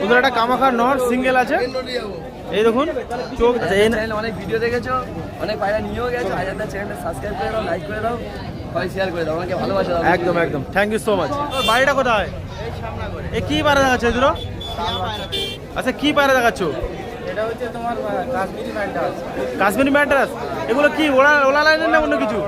ওদের একটা কামাখার নর সিঙ্গেল আছে, এই দেখুন চোখ। অনেক ভিডিও দেখেছো, অনেক পায়রা নিয়েও গেছো, হাজারটা চ্যানেলটা সাবস্ক্রাইব করে দাও, লাইক করে দাও, সবাই শেয়ার করে দাও, আমাকে ভালোবাসা দাও। একদম একদম, থ্যাংক ইউ সো মাচ। বাড়িটা কোথায়? এ কি পায়রা দেখাচ্ছ এগুলো? আচ্ছা কি পায়রা দেখাচ্ছ? এটা হচ্ছে তোমার কাশ্মীরি ম্যান্টাস। কাশ্মীরি ম্যাড্রাস। এগুলো কি ওড়া লাইনের না অন্য কিছু?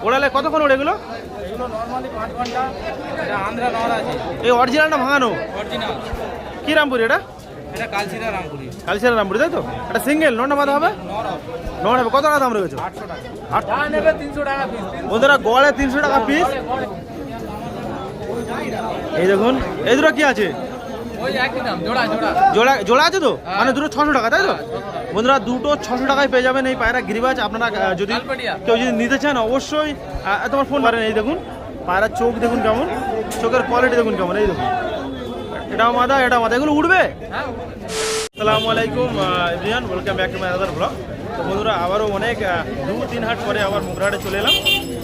ওড়ালে কতক্ষণ ওড়ে এগুলো? এগুলো নর্মালি 5 ঘন্টা। এটা আন্ধ্রা নর আছে, এই অরিজিনালটা ভাঙানো? অরিজিনাল। কি রামপুরি এটা? এটা কালচিরা রামপুরি। কালচিরা রামপুরি, তাই তো? এটা সিঙ্গেল নটা মাথা হবে? নর হবে। নট হবে। কত টাকা দাম রেখেছো? 800 টাকা। যা নেবে 300 টাকা পিস। বন্ধুরা গড়ে 300 টাকা পিস। এই দেখুন এই দুটো কি আছে? ওই একই দাম, জোড়া জোড়া। জোড়া জোড়া আছে তো? মানে দুটো 600 টাকা, তাই তো? বন্ধুরা দুটো 600 টাকায় পেয়ে যাবেন এই পায়রা গিরিবাজ। আপনারা যদি কেউ যদি নিতে চান অবশ্যই তোমার ফোন করেন। এই দেখুন পায়রার চোখ দেখুন কেমন, চোখের কোয়ালিটি দেখুন কেমন। এই দেখুন এটাও মাদা, এটা মাদা, এগুলো উঠবে। আসসালামু আলাইকুম everyone, welcome back to my other blog. তো বন্ধুরা আবারও অনেক 2-3 হাট পরে আবার মুগরাহাটে চলে এলাম।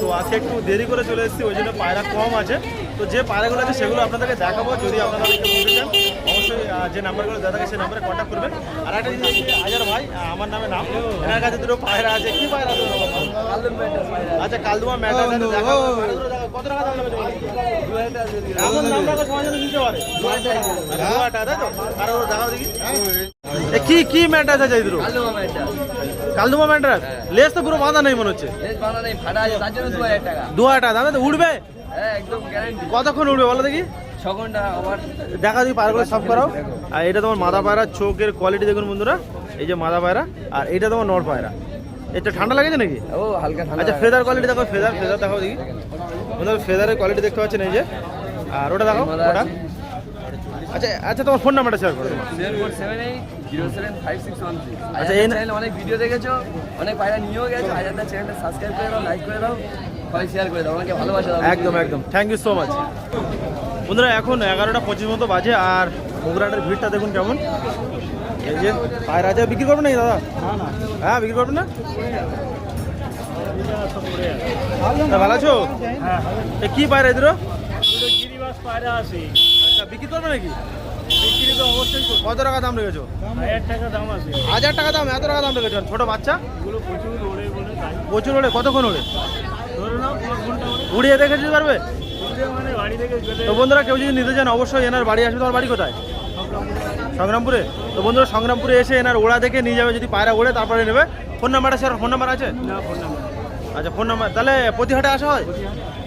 তো আজকে একটু দেরি করে চলে এসেছি, ওই জন্য পায়রা কম আছে। তো যে পায়রাগুলো আছে সেগুলো আপনাদেরকে দেখাবো। যদি আপনারা নিতে চান অবশ্যই যে নাম্বারগুলো দেওয়া থাকে সেই নাম্বারে কন্ট্যাক্ট করবেন। আর একটা জিনিস, হাজার ভাই আমার নামে নাম, এনার কাছে দুটো পায়রা আছে। কি পায়রা আছে? আচ্ছা কালদুমা ম্যাটার। কত টাকা দাম নেবে? 2000 টাকা। এখন নাম রাখা সমাজ নিতে পারে 2000 টাকা, তাই তো? আর ওরা দেখাও দেখি কি কি ম্যাটার আছে? ইদরো কালদুমা ম্যাটার। লেস তো পুরো বাঁধা নেই মনে হচ্ছে। লেজ বাঁধা নেই, ফাটা আছে, তার জন্য 2000 টাকা। 2000 টাকা দামে তো উঠবে? হ্যাঁ একদম গ্যারান্টি। কতক্ষণ উঠবে বলো দেখি? 6 ঘন্টা। আবার দেখা দিই পায়রাগুলো সব করাও। আর এটা তোমার মাদা পায়রা, চোখের কোয়ালিটি দেখুন বন্ধুরা। এই যে মাদা পায়রা, আর এটা তোমার নর পায়রা। এটা ঠান্ডা লাগেছে নাকি? ও হালকা ঠান্ডা। আচ্ছা ফেদার কোয়ালিটি দেখো, ফেদার দেখাও দেখি বন্ধুরা। ফেদারের কোয়ালিটি দেখতে পাচ্ছেন এই যে। আর ওটা দেখো ওটা। আচ্ছা আচ্ছা তোমার ফোন নাম্বারটা শেয়ার করো। 047807561 আচ্ছা, এই চ্যানেলে অনেক ভিডিও দেখেছো, অনেক পায়রা নিয়েও গেছো, হাজারটা চ্যানেলটা সাবস্ক্রাইব করে দাও, লাইক করে দাও, সবাই শেয়ার করে দাও, আমাকে ভালোবাসা দাও। একদম একদম, থ্যাংক ইউ সো মাচ। বন্ধুরা এখন 11টা 25 মতো বাজে, আর মুগরাহাটের ভিড়টা দেখুন কেমন। এই যে পায়রা আছে। বিক্রি করবেন নাকি দাদা? হ্যাঁ বিক্রি করবেন না? ভালো আছো? এ কি পায়রা এদের? গিরিবাস পায়রা আছে। আচ্ছা বিক্রি করবে নাকি? বিক্রি তো অবশ্যই করবো। কত টাকা দাম রেখেছো? 1000 টাকা দাম আছে। 1000 টাকা দাম? এত টাকা দাম রেখেছো? ছোট বাচ্চা এগুলো প্রচুর ওড়ে বলে তাই। প্রচুর ওড়ে। কতক্ষণ ওড়ে? ধরে নাও 1 ঘন্টা ওড়ে। উড়িয়ে দেখে যেতে পারবে? উড়ে মানে বাড়ি থেকে চলে তো বন্ধুরা কেউ যদি নিতে চান অবশ্যই এনার বাড়ি আসবে। তোমার বাড়ি কোথায়? সংগ্রামপুরে। তো বন্ধুরা সংগ্রামপুরে এসে এনার ওড়া দেখে নিয়ে যাবে। যদি পায়রা ওড়ে তারপরে নেবে। ফোন নাম্বারটা স্যার, ফোন নাম্বার আছে? না ফোন নাম্বার। আচ্ছা ফোন নাম্বার। তাহলে প্রতি হাটে আসা হয়?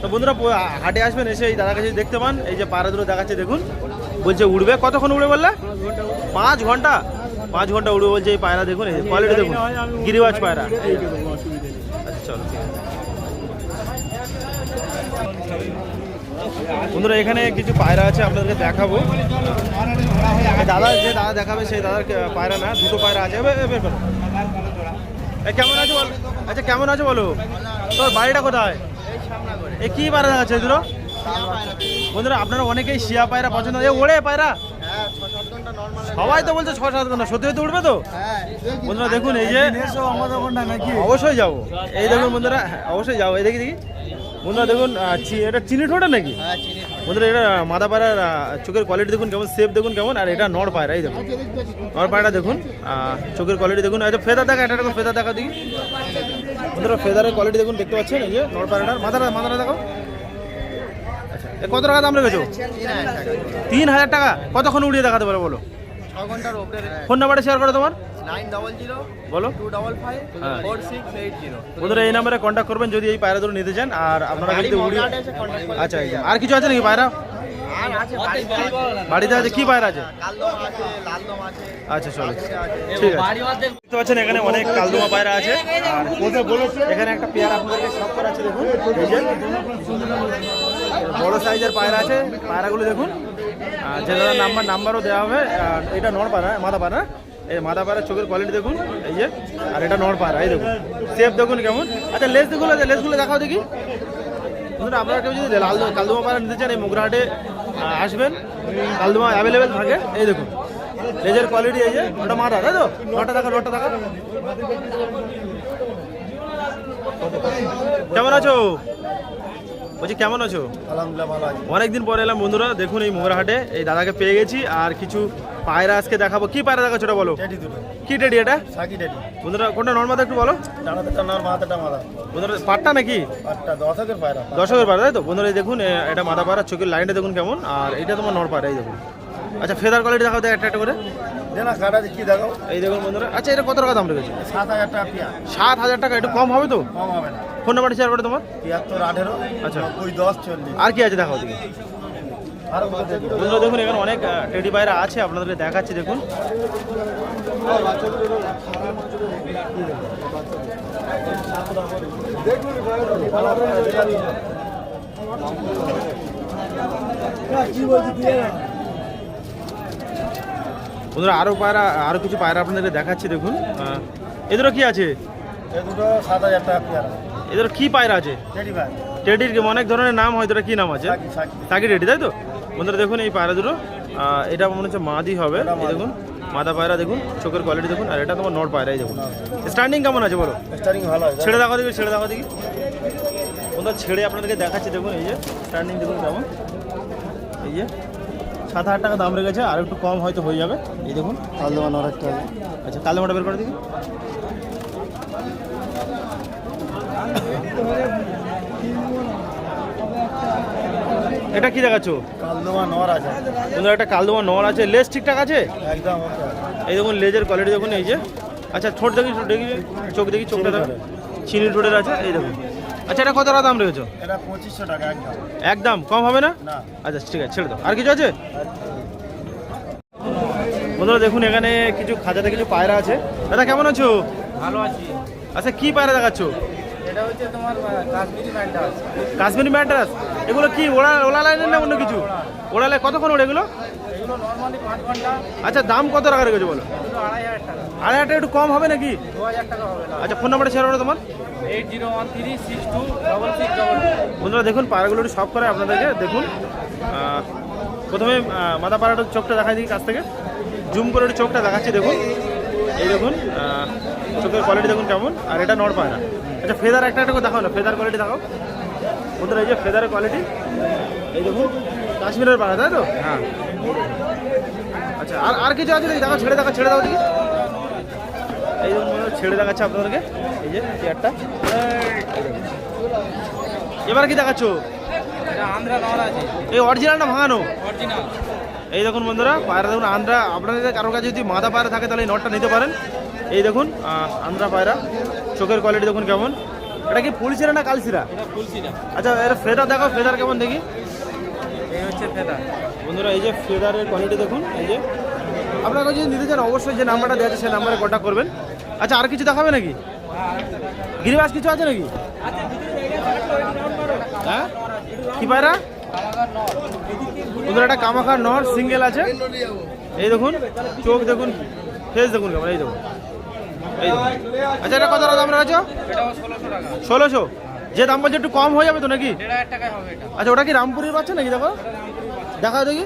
তো বন্ধুরা হাটে আসবেন, এসে এই দাদার কাছে দেখতে পান। এই যে পায়রা দুটো দেখাচ্ছে দেখুন, বলছে উড়বে। কতক্ষণ উড়বে বললে? 5 ঘন্টা। 5 ঘন্টা উড়বে বলছে এই পায়রা। দেখুন এই কোয়ালিটি দেখুন, গিরিবাজ পায়রা। আচ্ছা চলো ঠিক আছে। বন্ধুরা এখানে কিছু পায়রা আছে, আপনাদেরকে দেখাবো। দাদা যে দাদা দেখাবে সেই দাদার পায়রা না, দুটো পায়রা আছে। কেমন আছে বলো? আচ্ছা কেমন আছে বলো? তোর বাড়িটা কোথায়? এ কি পায়রা দেখাচ্ছে দুটো? বন্ধুরা আপনারা অনেকেই শিয়া পায়রা পছন্দ। এ ওড়ে পায়রা? সবাই তো বলছে 6-7 ঘন্টা। সত্যি সত্যি উঠবে তো? বন্ধুরা দেখুন এই যে, অবশ্যই যাবো। এই দেখুন বন্ধুরা, অবশ্যই যাবো। এই দেখি দেখি বন্ধুরা দেখুন, এটা চিনি ঠোঁটা নাকি? বন্ধুরা এটা মাদা পায়রার চোখের কোয়ালিটি দেখুন কেমন, সেপ দেখুন কেমন। আর এটা নর পায়রা। এই দেখুন নর পায়রা দেখুন, চোখের কোয়ালিটি দেখুন। আচ্ছা ফেদার দেখা, এটা দেখুন ফেদার দেখা দেখি বন্ধুরা। ফেদারের কোয়ালিটি দেখুন, দেখতে পাচ্ছেন এই যে নর পায়রাটার। মাথাটা দেখো। আচ্ছা কত টাকা দাম রেখেছো? 3000 টাকা। কতক্ষণ উড়িয়ে দেখাতে পারো বলো? 6 ঘন্টার উপরে। ফোন নাম্বারটা শেয়ার করো তোমার। 900 বলো 255 হ্যাঁ। 4680। বন্ধুরা এই নাম্বারে কন্ট্যাক্ট করবেন যদি এই পায়রা দুটো নিতে চান। আর আপনারা যদি উড়িয়ে, আচ্ছা আর কিছু আছে নাকি পায়রা? আর আছে বাড়িতে আছে? কি পায়রা আছে? কালদম আছে, লালদম আছে। আচ্ছা চলো ঠিক আছে। দেখতে পাচ্ছেন এখানে অনেক কালদুমা পায়রা আছে। আর এখানে একটা পেয়ার আপনাদেরকে সব করা আছে দেখুন। এই যে বড় সাইজের পায়রা আছে। পায়রাগুলো দেখুন, যে দাদার নাম্বারও দেওয়া হবে। আর এটা নর পায়রা, মাদা পায়রা। এই মাদা পায়রার চোখের কোয়ালিটি দেখুন এই যে। আর এটা নর পায়রা। এই দেখুন সেপ দেখুন কেমন। আচ্ছা লেস দেখুন, লেসগুলো দেখাও দেখি বন্ধুরা। আপনারা কেউ যদি কালদুমা পায়রা নিতে চান এই মুগরাহাটে আসবেন, কালদুমা অ্যাভেলেবেল থাকে। এই দেখুন লেজের কোয়ালিটি। এই যে ওটা মাথা, তাই তো? নটা দেখা। কেমন আছো? বলছি কেমন আছো? আলহামদুলিল্লাহ ভালো আছি। অনেকদিন পরে এলাম বন্ধুরা, দেখুন এই মোগরাহাটে এই দাদাকে পেয়ে গেছি আর কিছু পায়রা আজকে দেখাবো। কি পায়রা দেখাচ্ছ ওটা বলো? টেডি দুটো, কি টেডি এটা? সাকি টেডি। বন্ধুরা কোনটা নর্মাদা একটু বলো। ডানাতে নর, মাথাটা মাদা। বন্ধুরা পাটটা নাকি? আটটা দশকের পায়রা। দর্শকের পায়রা তাই তো? বন্ধুরা এই দেখুন এটা মাদা পায়রা, চোখের লাইনটা দেখুন কেমন, আর এটা তোমার নর পায়রা। এই দেখুন। আচ্ছা ফেদার কোয়ালিটি দেখাও তো একটা একটা করে। দেনা কাটা কি দেখো? এই দেখুন বন্ধুরা। আচ্ছা এটা কত টাকা দাম রেখেছে? 7,000 টাকা পিয়া। 7,000 টাকা। একটু কম হবে তো? কম হবে না। ফোন নাম্বারটা শেয়ার করে তোমার। 73 18 আচ্ছা। 90 10 40। আর কি আছে দেখাও দেখি। আরো কত টেডি? বন্ধুরা দেখুন এখানে অনেক টেডি পায়রা আছে, আপনাদের দেখাচ্ছি দেখুন। বন্ধুরা আরো কিছু পায়রা আপনাদেরকে দেখাচ্ছি দেখুন। এদেরও কি আছে? এই দুটো 7,000 টাকা পিয়া। এদের কি পায়রা আছে? টেডি ভাই। টেডির অনেক ধরনের নাম হয়, এটা কি নাম আছে? Psaki Psaki. সাকি টেডি তাই তো? বন্ধুরা দেখুন এই পায়রা দুটো, এটা মনে হচ্ছে মাদি হবে। এই দেখুন মাদা পায়রা দেখুন, চোখের কোয়ালিটি দেখুন, আর এটা তোমার নর পায়রা। এই দেখুন স্ট্যান্ডিং কেমন আছে বলো? স্টারিং ভালো আছে। ছেড়ে দেখো দেখি, ছেড়ে দেখো দেখি। বন্ধুরা ছেড়ে আপনাদেরকে দেখাচ্ছি দেখুন। এই যে স্ট্যান্ডিং দেখুন কেমন। এই যে 7,000 টাকা দাম রেখেছে, আর একটু কম হয়তো হয়ে যাবে। এই দেখুন কালদমা নর একটা। আচ্ছা কালদমাটা বের করে দেখি। এটা কি দেখাচ্ছ? কালদমা নর আছে। বন্ধুরা একটা কালদমা নর আছে, লেজ ঠিকঠাক আছে? একদম ওকে। এই দেখুন লেজের কোয়ালিটি দেখুন। এই যে আচ্ছা ঠোঁট দেখি, ঠোঁট দেখি, চোখ দেখি, চোখটা দেখো চিনি ঠোঁটের আছে। এই দেখুন। আচ্ছা এটা কত টাকা দাম রেখেছো? এটা 2500 টাকা একদম। একদম কম হবে না? না। আচ্ছা ঠিক আছে ছেড়ে দাও। আর কিছু আছে? বন্ধুরা দেখুন এখানে কিছু খাঁচাতে কিছু পায়রা আছে। দাদা কেমন আছো? ভালো আছি। আচ্ছা কি পায়রা দেখাচ্ছ? এটা হচ্ছে তোমার কাশ্মীরি ম্যান্ডাস। কাশ্মীরি ম্যাড্রাস। এগুলো কি ওড়া লাইনের না অন্য কিছু? ওড়ালে কতক্ষণ ওড়ে এগুলো? এগুলো নর্মালি 5 ঘন্টা। আচ্ছা দাম কত টাকা রেখেছো বলো? এগুলো 2,500 টাকা। 2,500 একটু কম হবে নাকি? 2,000 টাকা হবে না। আচ্ছা ফোন নাম্বারটা শেয়ার করো তোমার। 8013626622। বন্ধুরা দেখুন পায়রাগুলো একটু সব করে আপনাদেরকে দেখুন। প্রথমে মাথা পায়রাটার চোখটা দেখাই দিই কাছ থেকে, জুম করে একটু চোখটা দেখাচ্ছি দেখুন। এই দেখুন চোখের কোয়ালিটি দেখুন কেমন, আর এটা নর পায়রা। আচ্ছা ফেদার একটা একটা করে দেখাও না, ফেদার কোয়ালিটি দেখাও। বন্ধুরা এই যে ফেদারের কোয়ালিটি এই দেখুন, কাশ্মীরের পায়রা তাই তো? হ্যাঁ। আচ্ছা আর কিছু আছে দেখি, দেখো ছেড়ে দাও দেখি। এই দেখুন বন্ধুরা, ছেড়ে দেখাচ্ছে আপনাদেরকে। এই যে চেয়ারটা। এবার কি দেখাচ্ছ? এটা আন্ধ্রা নর আছে। এই অরিজিনাল না ভাঙানো? অরিজিনাল। এই দেখুন বন্ধুরা পায়রা দেখুন আন্ধ্রা। আপনাদের কারোর কাছে যদি মাদা পায়রা থাকে তাহলে এই নটটা নিতে পারেন। এই দেখুন আন্ধ্রা পায়রা, চোখের কোয়ালিটি দেখুন কেমন। এটা কি ফুলছিরা না কালছিরা? এটা ফুলসিরা। আচ্ছা এর ফেদার দেখো, ফেদার কেমন দেখি। এই হচ্ছে ফেদা। বন্ধুরা এই যে ফেদারের কোয়ালিটি দেখুন। এই যে আপনারা যদি নিতে চান অবশ্যই যে নাম্বারটা দেওয়া আছে সেই নাম্বারে কন্ট্যাক্ট করবেন। আচ্ছা আর কিছু দেখাবে নাকি? গিরিবাস কিছু আছে নাকি? হ্যাঁ কি পায়রা? বন্ধুরা একটা কামাখার নর সিঙ্গেল আছে। এই দেখুন চোখ দেখুন, ফেস দেখুন কেমন। এই দেখুন এই দেখুন। আচ্ছা এটা কত টাকা দাম রাখছো? এটাও 1600 টাকা। 1600। যে দাম বলছে একটু কম হয়ে যাবে তো নাকি? 1,500 টাকায় হবে এটা। আচ্ছা ওটা কি রামপুরের বাচ্চা নাকি? দেখো দেখাও দেখি।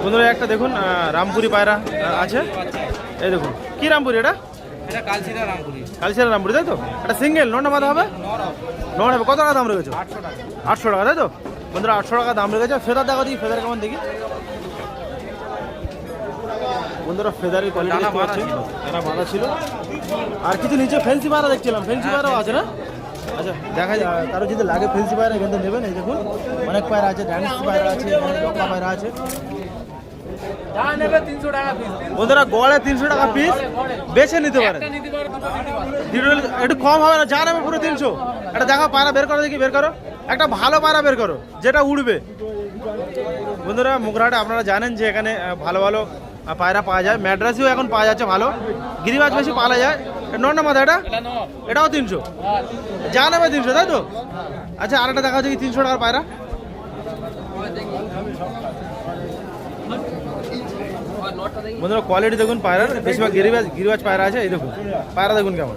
বন্ধুরা একটা দেখুন রামপুরি পায়রা আছে। এই দেখুন কি রামপুরি এটা? এটা কালচিরা রামপুরি। কালচিরা রামপুরি তাই তো? এটা সিঙ্গেল নটা মাথা হবে? নর হবে। কত টাকা দাম রেখেছো? 800 টাকা। 800 টাকা তাই তো? বন্ধুরা 800 টাকা দাম রেখেছে। ফেদার দেখো দেখি, ফেদার কেমন দেখি। বন্ধুরা ফেদারের কোয়ালিটি দেখতে পাচ্ছেন, এরা মারা ছিল। আর কিছু নিচে ফেন্সি পায়রা দেখছিলাম, ফেন্সি পায়রাও আছে না? আচ্ছা দেখা যায় কারো যদি লাগে ফেন্সি পায়রা এখান থেকে নেবেন। এই দেখুন অনেক পায়রা আছে, ড্যানিশ পায়রা আছে, অনেক লক্কা পায়রা আছে। যা নেবে 300 টাকা পিস। বন্ধুরা গড়ে 300 টাকা পিস বেছে নিতে পারেন। একটা নিতে পারো, দুটো নিতে পারো। একটু কম হবে না? যা নেবে পুরো 300। এটা দেখো পায়রা বের করো দেখি, বের করো একটা ভালো পায়রা বের করো যেটা উড়বে। বন্ধুরা মোগরাহাটে আপনারা জানেন যে এখানে ভালো ভালো পায়রা পাওয়া যায়। ম্যাড্রাসিও এখন পাওয়া যাচ্ছে ভালো, গিরিবাজ বেশি পালা যায়। নর না মাথা এটা? এটা নর। এটাও 300। যা নেবে 300 তাই তো? আচ্ছা আর একটা দেখা দেখি 300 টাকার পায়রা। বন্ধুরা কোয়ালিটি দেখুন পায়রার, বেশিরভাগ গিরিবাজ পায়রা আছে। এই দেখুন পায়রা দেখুন কেমন।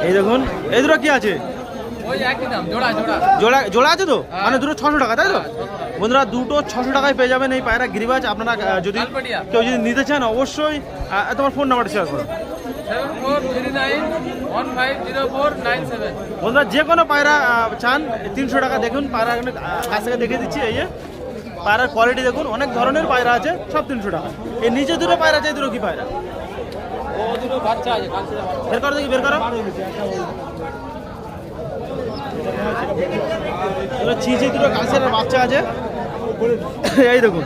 এই দেখুন এই দুটো কি আছে? ওই একই দাম, জোড়া জোড়া। জোড়া জোড়া আছে তো হ্যাঁ। মানে দুটো 600 টাকা তাই তো হ্যাঁ, 600 টাকা। বন্ধুরা দুটো 600 টাকায় পেয়ে যাবেন এই পায়রা গিরিবাজ। আপনারা যদি লালপাটিয়া। কেউ যদি নিতে চান অবশ্যই তোমার ফোন নাম্বারটা শেয়ার করো। 7439150497। বন্ধুরা যে কোনো পায়রা চান 300 টাকা। দেখুন পায়রা এখানে কাছ থেকে দেখে দিচ্ছি। এই যে পায়রার কোয়ালিটি দেখুন, অনেক ধরনের পায়রা আছে, সব 300 টাকা। এই নিচে দুটো পায়রা আছে, এই দুটো কি পায়রা? ও দুটো বাচ্চা আছে, কালচিরা বাচ্চা। বের করো দেখি, বের করো। চিচি দুটো কালসের বাচ্চা আছে, এই দেখুন।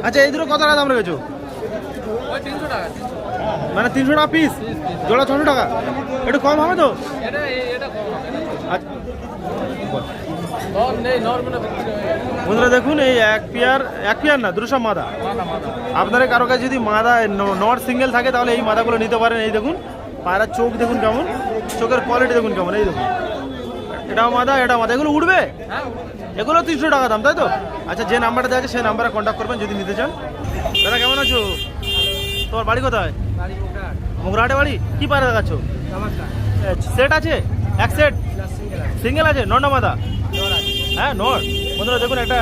আচ্ছা এই দুটো কত টাকা দাম রেখেছো? ওই 300 টাকা। মানে 300 টাকা পিস, জোড়া 600 টাকা। একটু কম হবে তো? এটা কম হবে। আচ্ছা নর নেই, নরগুলো বিক্রি হয়ে গেছে। বন্ধুরা দেখুন এই এক পেয়ার না, দুটো সব মাদা। মাথা মাথা। আপনাদের কারো কাছে যদি মাদা নট সিঙ্গেল থাকে তাহলে এই মাদাগুলো নিতে পারেন। এই দেখুন পায়রার চোখ দেখুন কেমন, চোখের কোয়ালিটি দেখুন কেমন। এই দেখুন এটাও মাদা, এটাও মাদা। এগুলো উঠবে? হ্যাঁ, এগুলো 300 টাকা দাম তাই তো? আচ্ছা যে নাম্বারটা দেওয়া আছে সেই নাম্বারে কন্ট্যাক্ট করবেন যদি নিতে চান। দাদা কেমন আছো? তোমার বাড়ি কোথায়? গাড়ি মোটা, মোগরাহাটে বাড়ি। কি পায়রা দেখাচ্ছ? টামাকা, সেট আছে? এক সেট প্লাস সিঙ্গেল আছে। সিঙ্গেল আছে? নর না মাদা? জোড়া আছে। হ্যাঁ নর। বন্ধুরা দেখুন একটা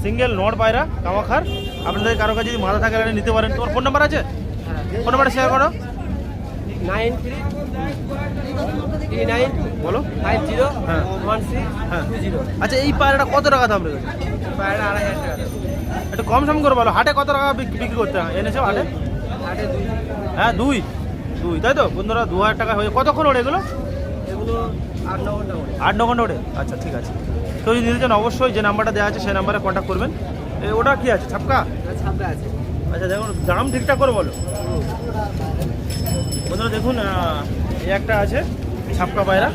সিঙ্গেল নর পায়রা কামাখার। আপনাদের কারো কাছে যদি মাথা থাকে তাহলে নিতে পারেন। তোমার ফোন নাম্বার আছে? হ্যাঁ, ফোন নাম্বারটা শেয়ার করো। 9339 বলো। 50 হ্যাঁ। 16 হ্যাঁ 20। আচ্ছা এই পায়রাটা কত টাকা দাম রেখেছে? পায়রা 2500 টাকা। একটু কম সম করে বলো। হাটে কত টাকা বিক্রি করতে হয় এনেছো হাটে? হাটে 2। হ্যাঁ দুই তাই তো বন্ধুরা? 2000 টাকা হয়ে কতক্ষণ ওড়ে এগুলো? এগুলো 8-9 ঘন্টা করে। 8-9 ঘন্টা ওড়ে। আচ্ছা ঠিক আছে। কেউ যদি নিতে চান অবশ্যই যে নাম্বারটা দেওয়া আছে সেই নাম্বারে কন্ট্যাক্ট করবেন। ওটা কি আছে, ছাপকা? ছাপড়া আছে। আচ্ছা দেখুন দাম ঠিকঠাক করে বলো। বন্ধুরা দেখুন এই একটা আছে ছাপকা পায়রা,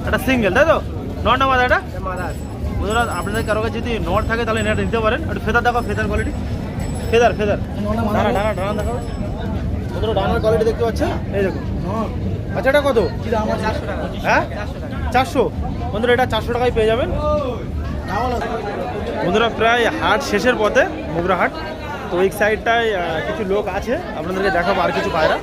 একটা সিঙ্গেল তাই তো? নর না মাদা এটা? এটা মারা আছে। বন্ধুরা আপনাদের কারো কাছে যদি নট থাকে তাহলে এটা নিতে পারেন। একটু ফেদার দেখো, ফেদার কোয়ালিটি, ফেদার ডানা দেখো। বন্ধুরা ডানার কোয়ালিটি দেখতে পাচ্ছেন, এই দেখুন। আচ্ছা এটা কত? 400 টাকা। হ্যাঁ 400 টাকা। 400। বন্ধুরা এটা 400 টাকায় পেয়ে যাবেন। বন্ধুরা প্রায় হাট শেষের পথে মোগরা হাট, তো এই সাইডটায় কিছু লোক আছে, আপনাদেরকে দেখাবো আর কিছু পায়রা।